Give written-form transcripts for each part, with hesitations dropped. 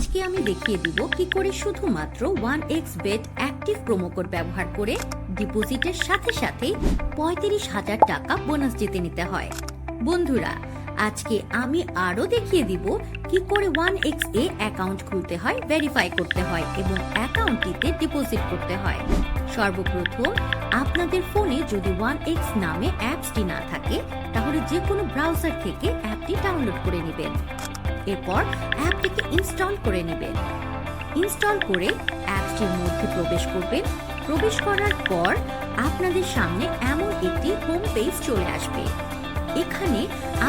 আজকে আমি দেখিয়ে দিব কি করে শুধুমাত্র 1xbet অ্যাক্টিভ প্রোমো কোড ব্যবহার করে ডিপোজিটের সাথে সাথে ৩৫,০০০ টাকা বোনাস জিতে নিতে হয়। বন্ধুরা, আজকে আমি আরো দেখিয়ে দিব কি করে 1xa অ্যাকাউন্ট খুলতে হয়, ভেরিফাই করতে হয় এবং অ্যাকাউন্টটিতে ডিপোজিট করতে হয়। সর্বপ্রথম আপনাদের ফোনে যদি 1x নামে অ্যাপসটি না থাকে তাহলে যে কোনো ব্রাউজার থেকে অ্যাপটি ডাউনলোড করে নেবেন। এরপর অ্যাপটিকে ইনস্টল করে নেবেন। ইনস্টল করে অ্যাপটির মধ্যে প্রবেশ করবেন। প্রবেশ করার পর আপনাদের সামনে এমন একটি হোম পেজ চলে আসবে। এখানে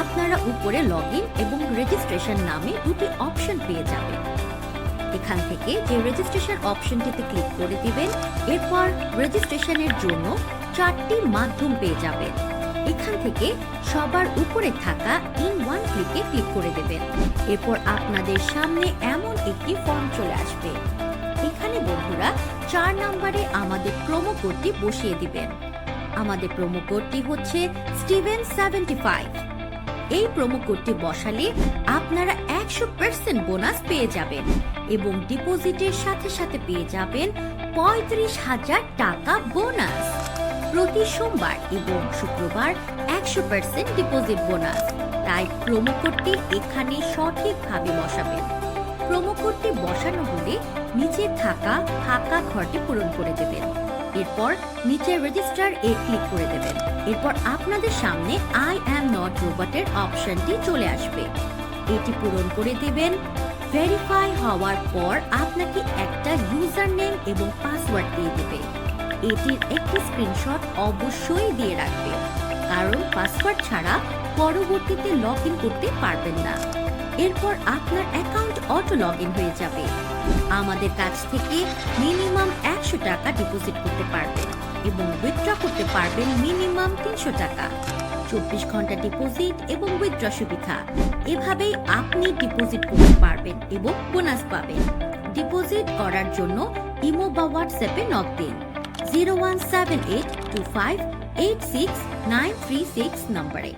আপনারা উপরে লগইন এবং রেজিস্ট্রেশন নামে দুটি অপশন পেয়ে যাবেন। এখান থেকে যে রেজিস্ট্রেশন অপশনটিতে ক্লিক করে দিবেন। এরপর রেজিস্ট্রেশনের জন্য 4টি মাধ্যম পেয়ে যাবেন। এখান থেকে সবার উপরে থাকা ইন ওয়ান ক্লিকে ক্লিক করে দেবেন। এরপর আপনাদের সামনে এমন একটি ফর্ম চলে আসবে। এখানে বন্ধুরা 4 নম্বরে আমাদের প্রোমো কোডটি বসিয়ে দিবেন। আমাদের প্রোমো কোডটি হচ্ছে Steven75। এই প্রোমো কোডটি বসালে আপনারা 100% বোনাস পেয়ে যাবেন এবং ডিপোজিটের সাথে সাথে পেয়ে যাবেন ৩৫,০০০ টাকা বোনাস। প্রতি সোমবার এবং শুক্রবার 100% ডিপোজিট বোনাস। তাই প্রোমো কোডটি এখানে সঠিকভাবে বসাবেন। প্রোমো কোডটি বসানো হলে নিচে থাকা ফাঁকা ঘরটি পূরণ করে দেবেন। এরপর নিচে রেজিস্টার এ ক্লিক করে দেবেন। এরপর আপনাদের সামনে আই অ্যাম নট রোবটের অপশনটি চলে আসবে। এটি পূরণ করে দেবেন। ভেরিফাই হওয়ার পর আপনাকে একটা ইউজার নেম এবং পাসওয়ার্ড দিয়ে দেবে। এটির একটি স্ক্রিনশট অবশ্যই দিয়ে রাখবেন, কারণ পাসওয়ার্ড ছাড়া পরবর্তীতে লগ ইন করতে পারবেন না। এরপর আপনার অ্যাকাউন্ট অটো লগ ইন হয়ে যাবে। আমাদের কাছ থেকে মিনিমাম 100 টাকা ডিপোজিট করতে পারবেন এবং উইথড্র করতে পারবেন মিনিমাম 300 টাকা। 24 ঘন্টা ডিপোজিট এবং উইথড্র সুবিধা। এভাবেই আপনি ডিপোজিট করতে পারবেন এবং বোনাস পাবেন। ডিপোজিট করার জন্য ইমো বা হোয়াটসঅ্যাপে নক দিন 0178258696 নম্বরে।